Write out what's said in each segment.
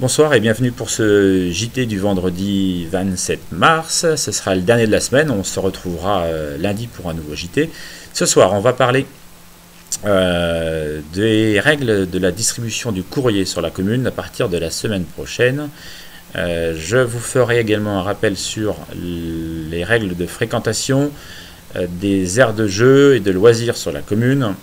Bonsoir et bienvenue pour ce JT du vendredi 27 mars. Ce sera le dernier de la semaine. On se retrouvera lundi pour un nouveau JT. Ce soir, on va parler des règles de la distribution du courrier sur la commune à partir de la semaine prochaine. Je vous ferai également un rappel sur les règles de fréquentation des aires de jeu et de loisirs sur la commune.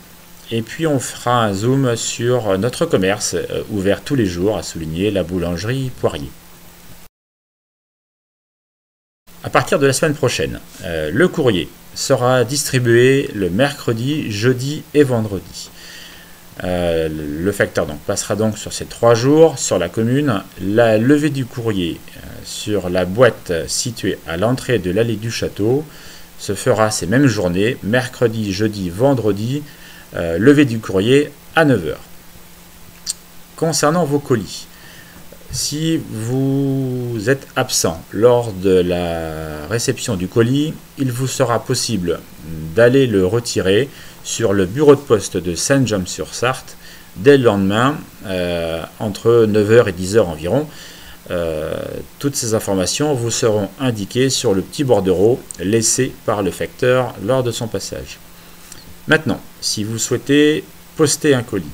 Et puis on fera un zoom sur notre commerce ouvert tous les jours, à souligner la boulangerie Poirier. À partir de la semaine prochaine, le courrier sera distribué le mercredi, jeudi et vendredi. Le facteur passera donc sur ces 3 jours sur la commune. La levée du courrier sur la boîte située à l'entrée de l'allée du château se fera ces mêmes journées, mercredi, jeudi, vendredi. Levée du courrier à 9 h. Concernant vos colis, si vous êtes absent lors de la réception du colis, il vous sera possible d'aller le retirer sur le bureau de poste de Saint-James-sur-Sarthe dès le lendemain, entre 9 h et 10 h environ. Toutes ces informations vous seront indiquées sur le petit bordereau laissé par le facteur lors de son passage. Maintenant, si vous souhaitez poster un colis,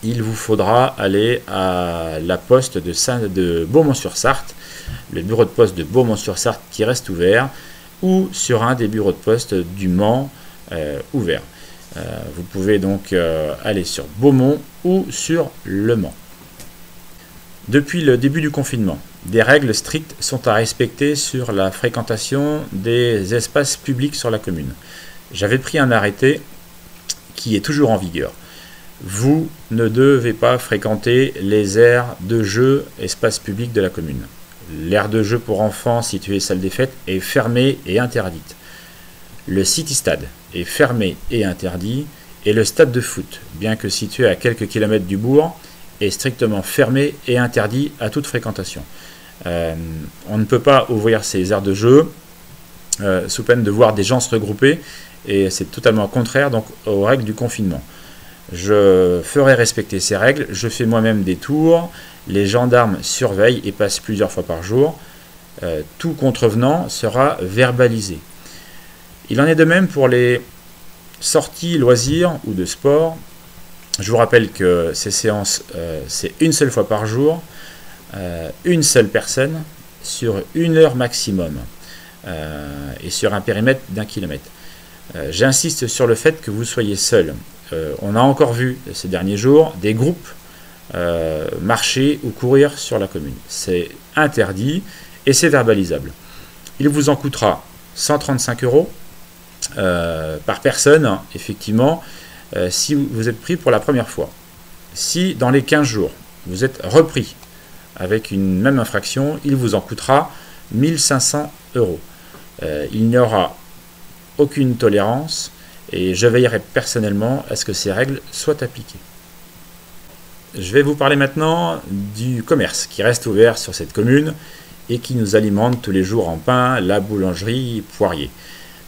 il vous faudra aller à la poste de Beaumont-sur-Sarthe, le bureau de poste de Beaumont-sur-Sarthe qui reste ouvert, ou sur un des bureaux de poste du Mans ouvert. Vous pouvez donc aller sur Beaumont ou sur Le Mans. Depuis le début du confinement, des règles strictes sont à respecter sur la fréquentation des espaces publics sur la commune. J'avais pris un arrêté qui est toujours en vigueur. Vous ne devez pas fréquenter les aires de jeu, espaces publics de la commune. L'aire de jeu pour enfants située salle des fêtes est fermée et interdite. Le City Stade est fermé et interdit. Et le stade de foot, bien que situé à quelques kilomètres du bourg, est strictement fermé et interdit à toute fréquentation. On ne peut pas ouvrir ces aires de jeu sous peine de voir des gens se regrouper. Et c'est totalement contraire donc aux règles du confinement. Je ferai respecter ces règles, je fais moi-même des tours, les gendarmes surveillent et passent plusieurs fois par jour. Tout contrevenant sera verbalisé. Il en est de même pour les sorties loisirs ou de sport. Je vous rappelle que ces séances, c'est une seule fois par jour, une seule personne, sur 1 heure maximum, et sur un périmètre d'1 kilomètre. J'insiste sur le fait que vous soyez seul. On a encore vu ces derniers jours des groupes marcher ou courir sur la commune. C'est interdit et c'est verbalisable. Il vous en coûtera 135 € par personne, effectivement, si vous êtes pris pour la première fois. Si dans les 15 jours, vous êtes repris avec une même infraction, il vous en coûtera 1500 €. Il n'y aura aucune tolérance et je veillerai personnellement à ce que ces règles soient appliquées. Je vais vous parler maintenant du commerce qui reste ouvert sur cette commune et qui nous alimente tous les jours en pain, la boulangerie Poirier.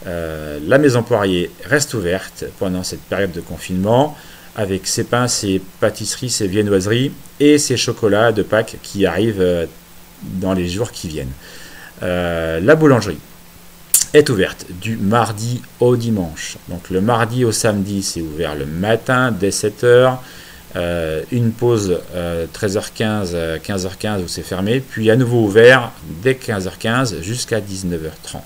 La maison Poirier reste ouverte pendant cette période de confinement avec ses pains, ses pâtisseries, ses viennoiseries et ses chocolats de Pâques qui arrivent dans les jours qui viennent. La boulangerie est ouverte du mardi au dimanche. Donc le mardi au samedi, c'est ouvert le matin dès 7 h. Une pause 13h15, 15h15 où c'est fermé. Puis à nouveau ouvert dès 15h15 jusqu'à 19h30.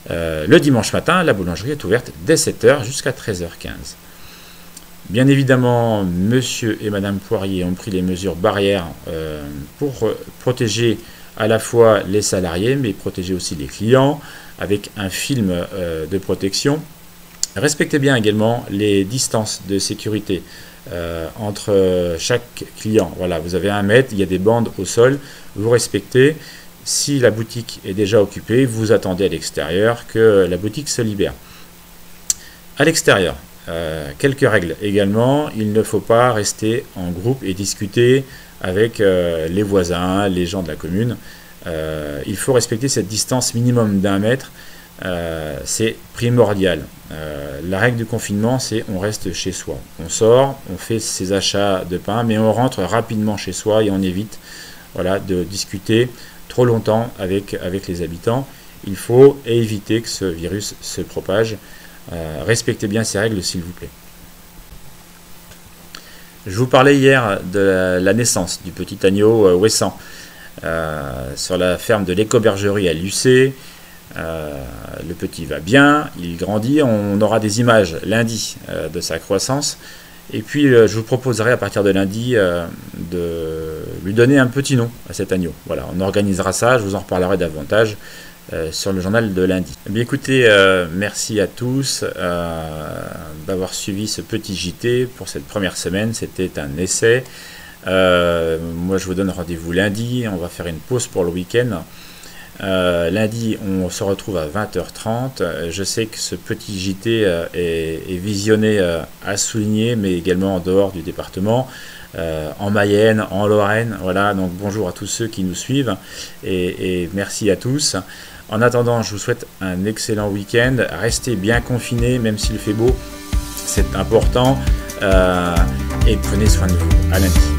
Le dimanche matin, la boulangerie est ouverte dès 7 h jusqu'à 13h15. Bien évidemment, monsieur et madame Poirier ont pris les mesures barrières pour protéger à la fois les salariés, mais protéger aussi les clients avec un film de protection. Respectez bien également les distances de sécurité entre chaque client. Voilà, vous avez 1 mètre, il y a des bandes au sol, vous respectez. Si la boutique est déjà occupée, vous attendez à l'extérieur que la boutique se libère. À l'extérieur, quelques règles également, il ne faut pas rester en groupe et discuter avec les voisins, les gens de la commune. Il faut respecter cette distance minimum d'1 mètre c'est primordial. La règle du confinement, c'est on reste chez soi. On sort, on fait ses achats de pain, mais on rentre rapidement chez soi et on évite de discuter trop longtemps avec les habitants. Il faut éviter que ce virus se propage. Respectez bien ces règles, s'il vous plaît. Je vous parlais hier de la naissance du petit agneau Ouessant sur la ferme de l'écobergerie à Lucé. Le petit va bien, il grandit, on aura des images lundi de sa croissance. Et puis je vous proposerai à partir de lundi de lui donner un petit nom à cet agneau. Voilà, on organisera ça, je vous en reparlerai davantage sur le journal de lundi. Eh bien, écoutez, merci à tous d'avoir suivi ce petit JT pour cette première semaine. C'était un essai. Moi, je vous donne rendez-vous lundi. On va faire une pause pour le week-end. Lundi, on se retrouve à 20h30. Je sais que ce petit JT est visionné à Souligné, mais également en dehors du département, en Mayenne, en Lorraine. Voilà, donc bonjour à tous ceux qui nous suivent et merci à tous. En attendant, je vous souhaite un excellent week-end. Restez bien confinés, même s'il fait beau, c'est important. Et prenez soin de vous. À lundi.